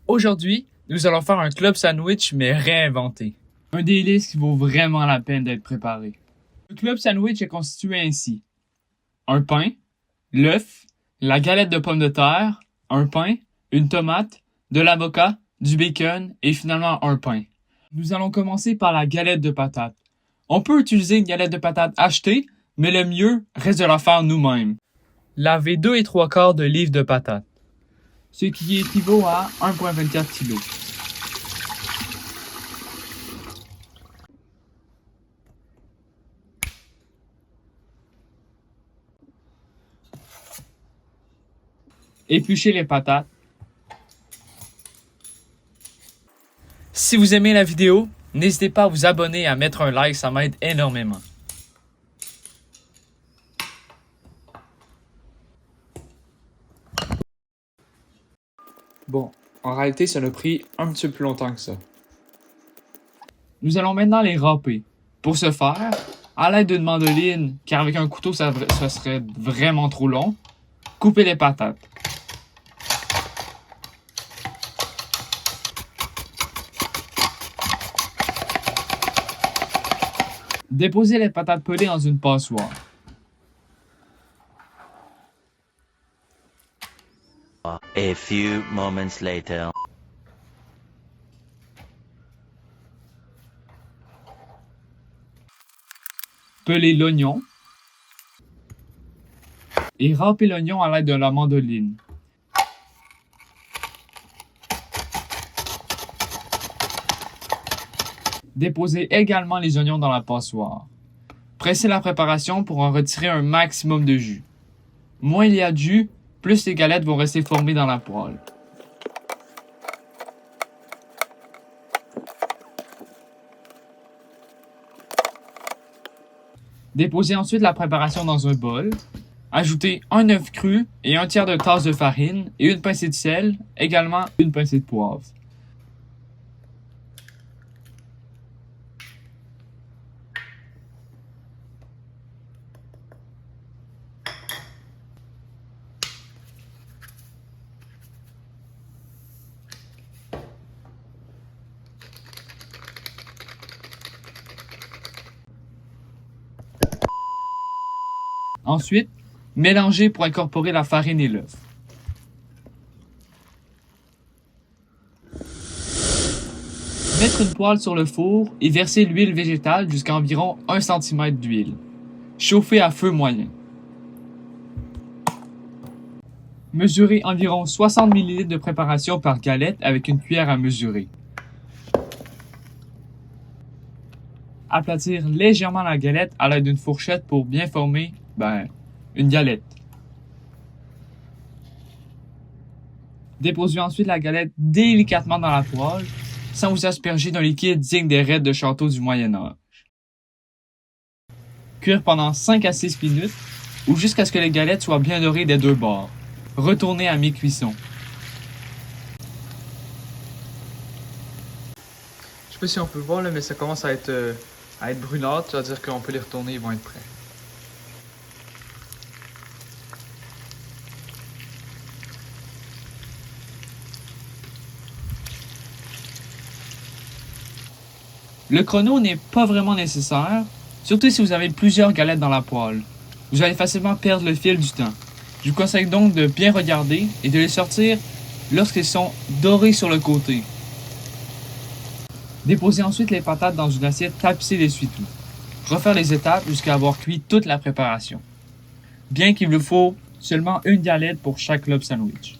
Aujourd'hui, nous allons faire un club sandwich mais réinventé. Un délice qui vaut vraiment la peine d'être préparé. Le club sandwich est constitué ainsi. Un pain, l'œuf, la galette de pommes de terre, un pain, une tomate, de l'avocat, du bacon et finalement un pain. Nous allons commencer par la galette de patates. On peut utiliser une galette de patates achetée, mais le mieux reste de la faire nous-mêmes. Lavez 2 3/4 de livres de patates, ce qui équivaut à 1,24 kg. Épluchez les patates. Si vous aimez la vidéo, n'hésitez pas à vous abonner et à mettre un like, ça m'aide énormément. Bon, en réalité, ça a pris un petit peu plus longtemps que ça. Nous allons maintenant les râper. Pour ce faire, à l'aide d'une mandoline, car avec un couteau ça serait vraiment trop long, coupez les patates. Déposez les patates pelées dans une passoire. A few moments later. Pelez l'oignon et râpez l'oignon à l'aide de la mandoline. Déposez également les oignons dans la passoire. Pressez la préparation pour en retirer un maximum de jus. Moins il y a de jus, plus les galettes vont rester formées dans la poêle. Déposez ensuite la préparation dans un bol. Ajoutez un œuf cru et 1/3 de tasse de farine et une pincée de sel, également une pincée de poivre. Ensuite, mélangez pour incorporer la farine et l'œuf. Mettre une poêle sur le four et verser l'huile végétale jusqu'à environ 1 cm d'huile. Chauffer à feu moyen. Mesurez environ 60 ml de préparation par galette avec une cuillère à mesurer. Aplatir légèrement la galette à l'aide d'une fourchette pour bien former, une galette. Déposez ensuite la galette délicatement dans la poêle, sans vous asperger d'un liquide digne des raids de château du Moyen-Âge. Cuire pendant 5 à 6 minutes, ou jusqu'à ce que les galettes soient bien dorées des deux bords. Retournez à mi-cuisson. Je sais pas si on peut le voir là, mais ça commence à être brunâtre, ça veut dire qu'on peut les retourner, ils vont être prêts. Le chrono n'est pas vraiment nécessaire, surtout si vous avez plusieurs galettes dans la poêle. Vous allez facilement perdre le fil du temps. Je vous conseille donc de bien regarder et de les sortir lorsqu'ils sont dorés sur le côté. Déposez ensuite les patates dans une assiette tapissée d'essuie-tout. Refaire les étapes jusqu'à avoir cuit toute la préparation. Bien qu'il vous faut seulement une galette pour chaque club sandwich.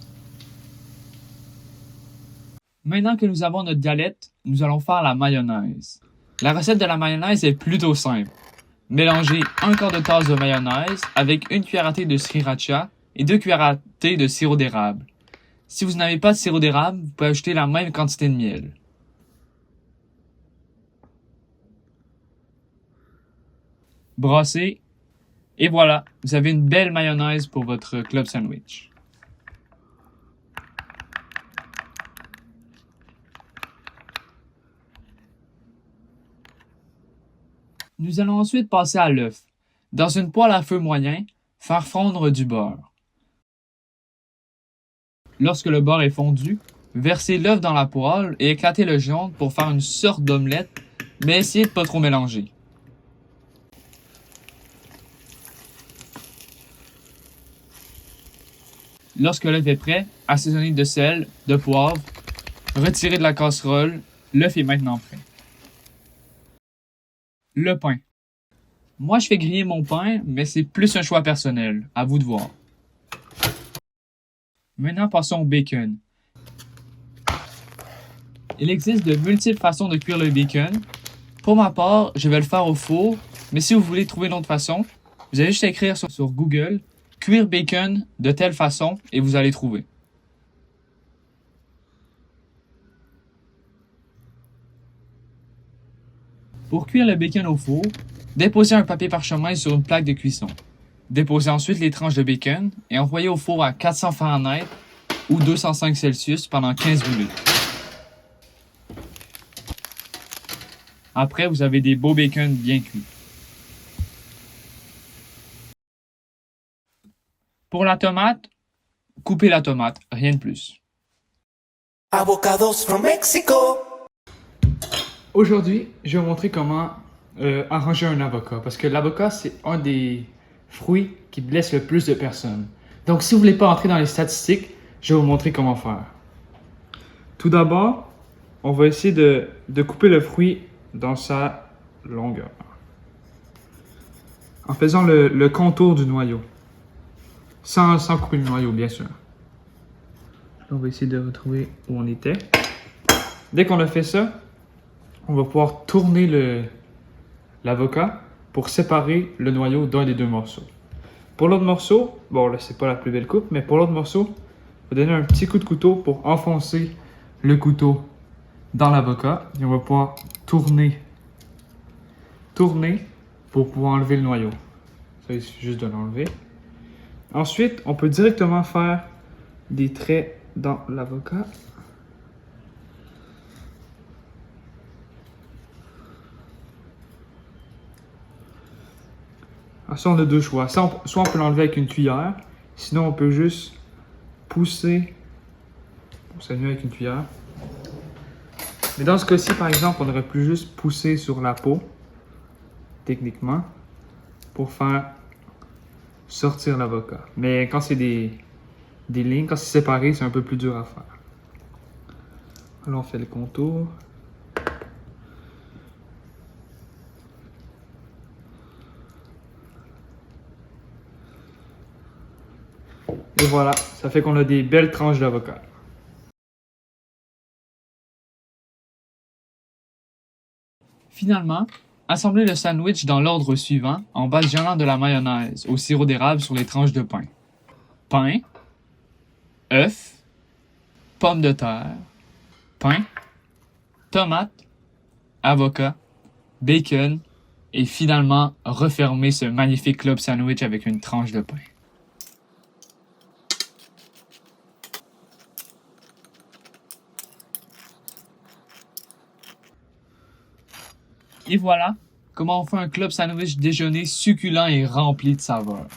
Maintenant que nous avons notre galette, nous allons faire la mayonnaise. La recette de la mayonnaise est plutôt simple. Mélangez 1/4 de tasse de mayonnaise avec 1 cuillère à thé de sriracha et 2 cuillères à thé de sirop d'érable. Si vous n'avez pas de sirop d'érable, vous pouvez ajouter la même quantité de miel. Brassez et voilà, vous avez une belle mayonnaise pour votre club sandwich. Nous allons ensuite passer à l'œuf. Dans une poêle à feu moyen, faire fondre du beurre. Lorsque le beurre est fondu, Versez l'œuf dans la poêle et éclatez le jaune pour faire une sorte d'omelette, mais essayez de pas trop mélanger. Lorsque l'œuf est prêt, assaisonnez de sel, de poivre, retirez de la casserole, l'œuf est maintenant prêt. Le pain. Moi, je fais griller mon pain, mais c'est plus un choix personnel. À vous de voir. Maintenant, passons au bacon. Il existe de multiples façons de cuire le bacon. Pour ma part, je vais le faire au four, mais si vous voulez trouver une autre façon, vous allez juste écrire sur Google « cuire bacon de telle façon » et vous allez trouver. Pour cuire le bacon au four, déposez un papier parchemin sur une plaque de cuisson. Déposez ensuite les tranches de bacon et envoyez au four à 400 Fahrenheit ou 205 Celsius pendant 15 minutes. Après, vous avez des beaux bacon bien cuits. Pour la tomate, coupez la tomate, rien de plus. Avocados from Mexico. Aujourd'hui, je vais vous montrer comment arranger un avocat. Parce que l'avocat, c'est un des fruits qui blesse le plus de personnes. Donc, si vous ne voulez pas entrer dans les statistiques, je vais vous montrer comment faire. Tout d'abord, on va essayer de couper le fruit dans sa longueur. En faisant le contour du noyau. Sans couper le noyau, bien sûr. On va essayer de retrouver où on était. Dès qu'on a fait ça, on va pouvoir tourner l'avocat pour séparer le noyau d'un des deux morceaux. Pour l'autre morceau, bon là c'est pas la plus belle coupe, mais pour l'autre morceau, on va donner un petit coup de couteau pour enfoncer le couteau dans l'avocat et on va pouvoir tourner pour pouvoir enlever le noyau. Ça, il suffit juste de l'enlever. Ensuite, on peut directement faire des traits dans l'avocat. Ça, on a deux choix. Soit on peut l'enlever avec une cuillère, sinon on peut juste pousser. C'est mieux avec une cuillère. Mais dans ce cas-ci, par exemple, on aurait pu juste pousser sur la peau, techniquement, pour faire sortir l'avocat. Mais quand c'est des lignes, quand c'est séparé, c'est un peu plus dur à faire. Alors on fait le contour. Et voilà, ça fait qu'on a des belles tranches d'avocat. Finalement, assemblez le sandwich dans l'ordre suivant en badigeonnant de la mayonnaise au sirop d'érable sur les tranches de pain. Pain, œuf, pommes de terre, pain, tomate, avocat, bacon et finalement refermer ce magnifique club sandwich avec une tranche de pain. Et voilà comment on fait un club sandwich déjeuner succulent et rempli de saveurs.